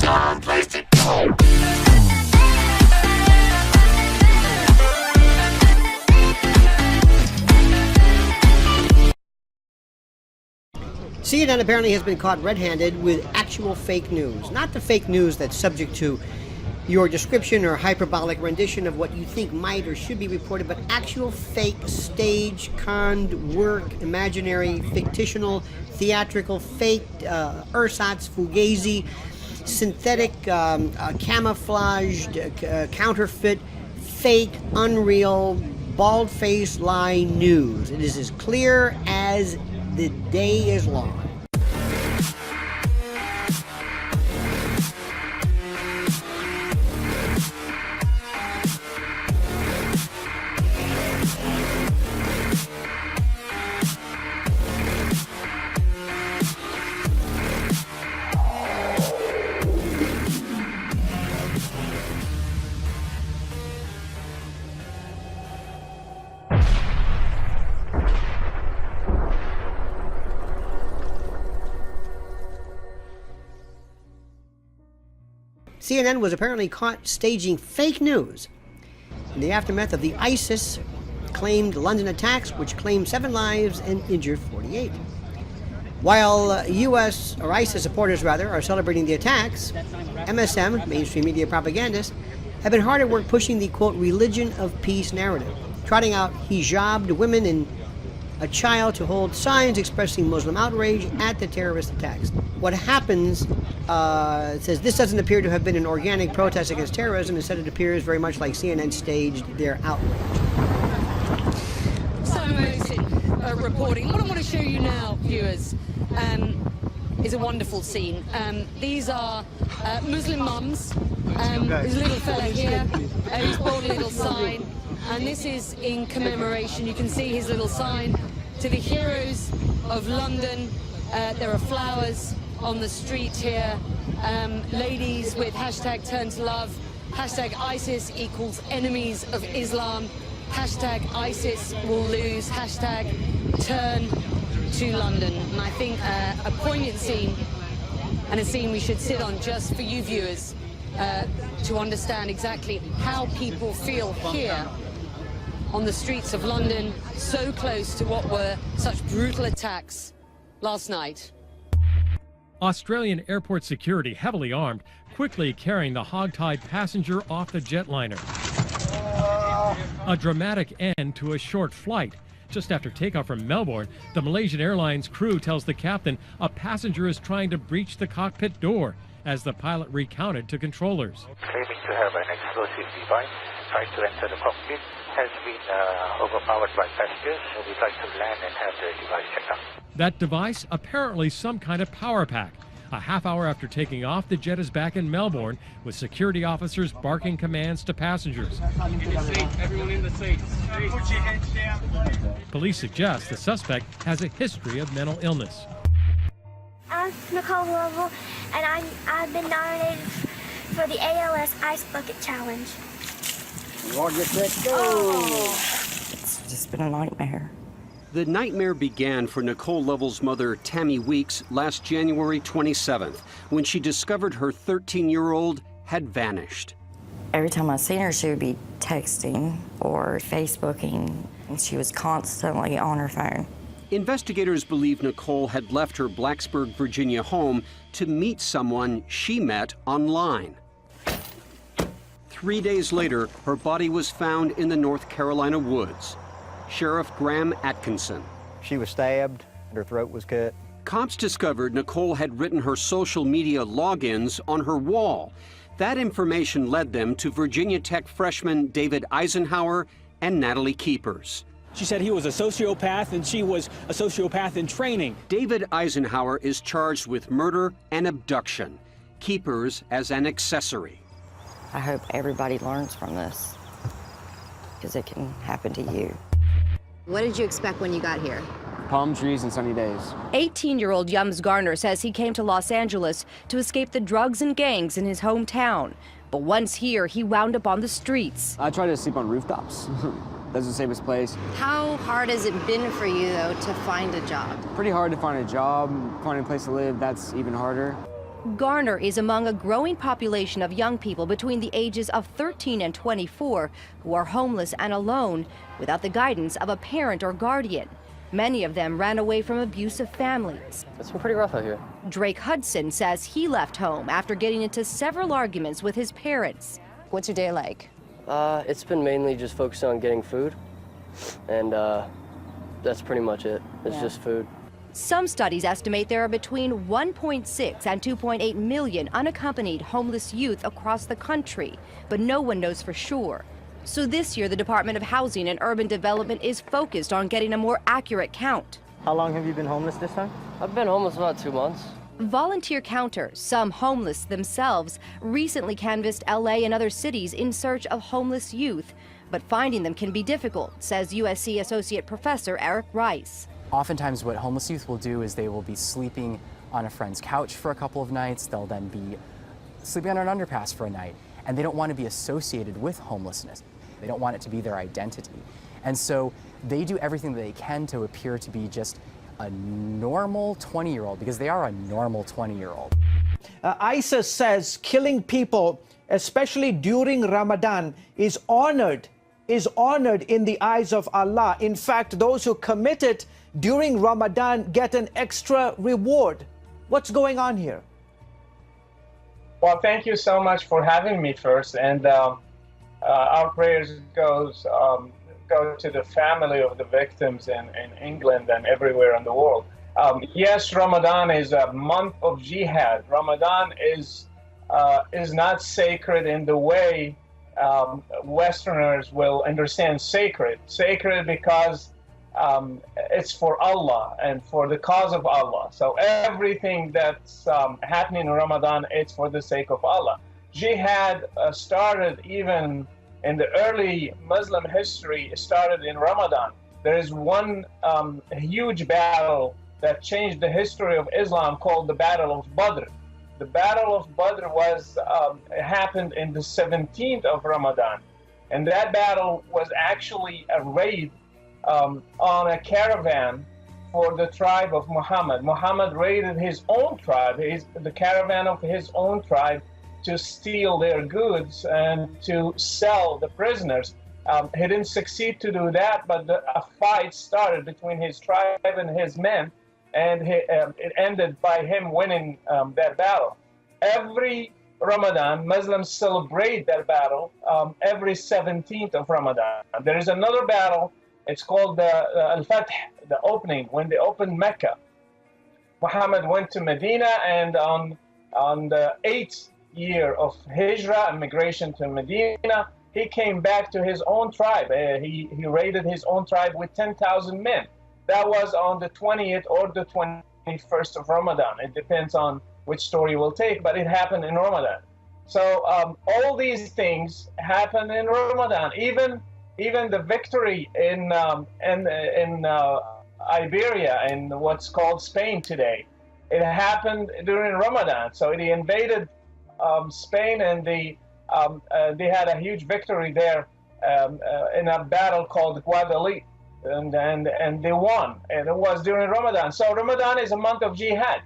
Don't waste it. CNN apparently has been caught red-handed with actual fake news. Not the fake news that's subject to your description or hyperbolic rendition of what you think might or should be reported, but actual fake, stage, conned, work, imaginary, fictional, theatrical, fake, ersatz, fugazi, synthetic, camouflaged, counterfeit, fake, unreal, bald-faced lie news. It is as clear as the day is long. CNN was apparently caught staging fake news in the aftermath of the ISIS-claimed London attacks, which claimed 7 lives and injured 48. While ISIS supporters, are celebrating the attacks, MSM, mainstream media propagandists, have been hard at work pushing the, quote, religion of peace narrative, trotting out hijabbed women and a child to hold signs expressing Muslim outrage at the terrorist attacks. What happens, says this doesn't appear to have been an organic protest against terrorism. Instead, it appears very much like CNN staged their outrage. Simon reporting. What I want to show you now, viewers, is a wonderful scene. These are Muslim mums. There's a little fella here who's brought a little sign. And this is in commemoration, you can see his little sign, to the heroes of London. There are flowers on the street here. Ladies with hashtag turn to love, hashtag ISIS equals enemies of Islam, hashtag ISIS will lose, hashtag turn to London. And I think a poignant scene, and a scene we should sit on just for you viewers to understand exactly how people feel here on the streets of London, so close to what were such brutal attacks last night. Australian airport security, heavily armed, quickly carrying the hogtied passenger off the jetliner. A dramatic end to a short flight. Just after takeoff from Melbourne, the Malaysian Airlines crew tells the captain a passenger is trying to breach the cockpit door as the pilot recounted to controllers. Claiming to have an explosive device, trying to enter the cockpit, has been overpowered by passengers, so we'd like to land and have the device checked out. That device, apparently some kind of power pack. A half hour after taking off, the jet is back in Melbourne with security officers barking commands to passengers. Everyone in the seats. Put your heads down. Police suggest the suspect has a history of mental illness. I'm Nicole Lovell, and I've been nominated for the ALS Ice Bucket Challenge. It's just been a nightmare. The nightmare began for Nicole Lovell's mother, Tammy Weeks, last January 27th, when she discovered her 13-year-old had vanished. Every time I seen her, she would be texting or Facebooking, and she was constantly on her phone. Investigators believe Nicole had left her Blacksburg, Virginia home to meet someone she met online. 3 days later, her body was found in the North Carolina woods. Sheriff Graham Atkinson. She was stabbed, her throat was cut. Cops discovered Nicole had written her social media logins on her wall. That information led them to Virginia Tech freshmen David Eisenhower and Natalie Keepers. She said he was a sociopath and she was a sociopath in training. David Eisenhower is charged with murder and abduction. Keepers as an accessory. I hope everybody learns from this, because it can happen to you. What did you expect when you got here? Palm trees and sunny days. 18-year-old Yums Garner says he came to Los Angeles to escape the drugs and gangs in his hometown. But once here, he wound up on the streets. I try to sleep on rooftops. That's the safest place. How hard has it been for you, though, to find a job? Pretty hard to find a job. Finding a place to live, that's even harder. Garner is among a growing population of young people between the ages of 13 and 24 who are homeless and alone without the guidance of a parent or guardian. Many of them ran away from abusive families. It's been pretty rough out here. Drake Hudson says he left home after getting into several arguments with his parents. What's your day like? It's been mainly just focused on getting food, and that's pretty much it. It's just food. Some studies estimate there are between 1.6 and 2.8 million unaccompanied homeless youth across the country, but no one knows for sure. So this year, the Department of Housing and Urban Development is focused on getting a more accurate count. How long have you been homeless this time? I've been homeless about 2 months. Volunteer counters, some homeless themselves, recently canvassed LA and other cities in search of homeless youth, but finding them can be difficult, says USC Associate Professor Eric Rice. Oftentimes what homeless youth will do is they will be sleeping on a friend's couch for a couple of nights. They'll then be sleeping on an underpass for a night, and they don't want to be associated with homelessness. They don't want it to be their identity. And so they do everything that they can to appear to be just a normal 20-year-old, because they are a normal 20-year-old. ISIS says killing people, especially during Ramadan, is honored in the eyes of Allah. In fact, those who commit it during Ramadan get an extra reward. What's going on here? Well, thank you so much for having me first. And our prayers go to the family of the victims in England and everywhere in the world. Yes, Ramadan is a month of jihad. Ramadan is not sacred in the way Westerners will understand sacred. Sacred because it's for Allah and for the cause of Allah. So everything that's happening in Ramadan, it's for the sake of Allah. Jihad started even in the early Muslim history, started in Ramadan. There is one huge battle that changed the history of Islam called the Battle of Badr. The Battle of Badr happened in the 17th of Ramadan. And that battle was actually a raid on a caravan for the tribe of Muhammad. Muhammad raided his own tribe, the caravan of his own tribe, to steal their goods and to sell the prisoners. He didn't succeed to do that, but a fight started between his tribe and his men, and it ended by him winning that battle. Every Ramadan, Muslims celebrate that battle every 17th of Ramadan. There is another battle, it's called the Al-Fath, the opening, when they opened Mecca. Muhammad went to Medina, and on the 8th year of Hijrah, immigration to Medina, he came back to his own tribe. He raided his own tribe with 10,000 men. That was on the 20th or the 21st of Ramadan. It depends on which story we'll take, but it happened in Ramadan. So all these things happen in Ramadan. Even the victory in Iberia, in what's called Spain today, it happened during Ramadan. So he invaded Spain, and they had a huge victory there in a battle called Guadalete, and they won, and it was during Ramadan. So Ramadan is a month of jihad.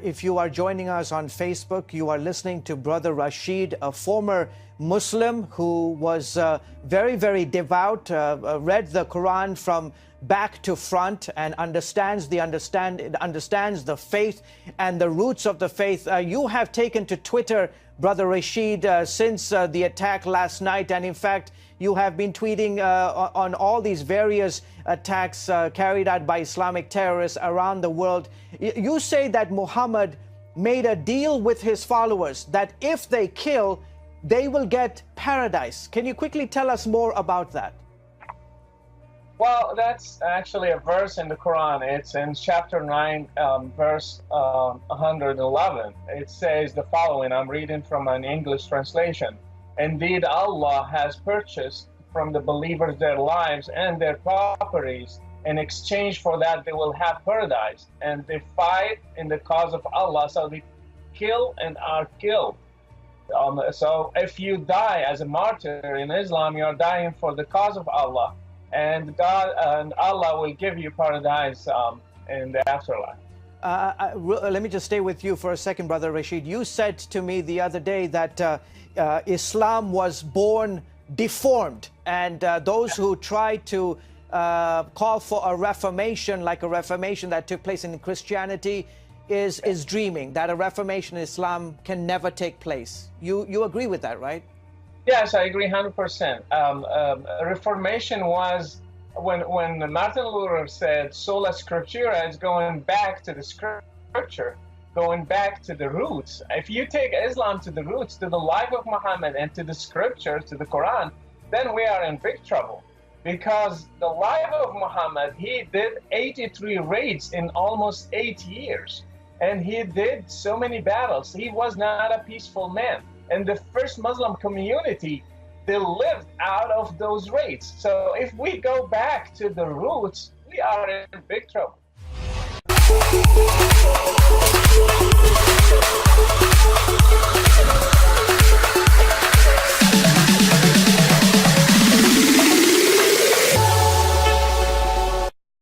If you are joining us on Facebook, you are listening to Brother Rashid, a former Muslim who was very, very devout, read the Quran from back to front, and understands the faith and the roots of the faith. You have taken to Twitter, Brother Rashid, since the attack last night, and in fact, you have been tweeting on all these various attacks carried out by Islamic terrorists around the world. You say that Muhammad made a deal with his followers that if they kill, they will get paradise. Can you quickly tell us more about that? Well, that's actually a verse in the Quran. It's in chapter 9, verse 111. It says the following. I'm reading from an English translation. Indeed, Allah has purchased from the believers their lives and their properties. In exchange for that, they will have paradise. And they fight in the cause of Allah, so they kill and are killed. So if you die as a martyr in Islam, you are dying for the cause of Allah. And God and Allah will give you paradise in the afterlife. Let me just stay with you for a second, Brother Rashid. You said to me the other day that Islam was born deformed, and those who try to call for a reformation, like a reformation that took place in Christianity, is dreaming, that a reformation in Islam can never take place. You agree with that, right? Yes, I agree 100%. Reformation was when Martin Luther said sola scriptura is going back to the scripture, going back to the roots. If you take Islam to the roots, to the life of Muhammad and to the scriptures, to the Quran, then we are in big trouble. Because the life of Muhammad, he did 83 raids in almost 8 years. And he did so many battles. He was not a peaceful man. And the first Muslim community, they lived out of those raids. So if we go back to the roots, we are in big trouble.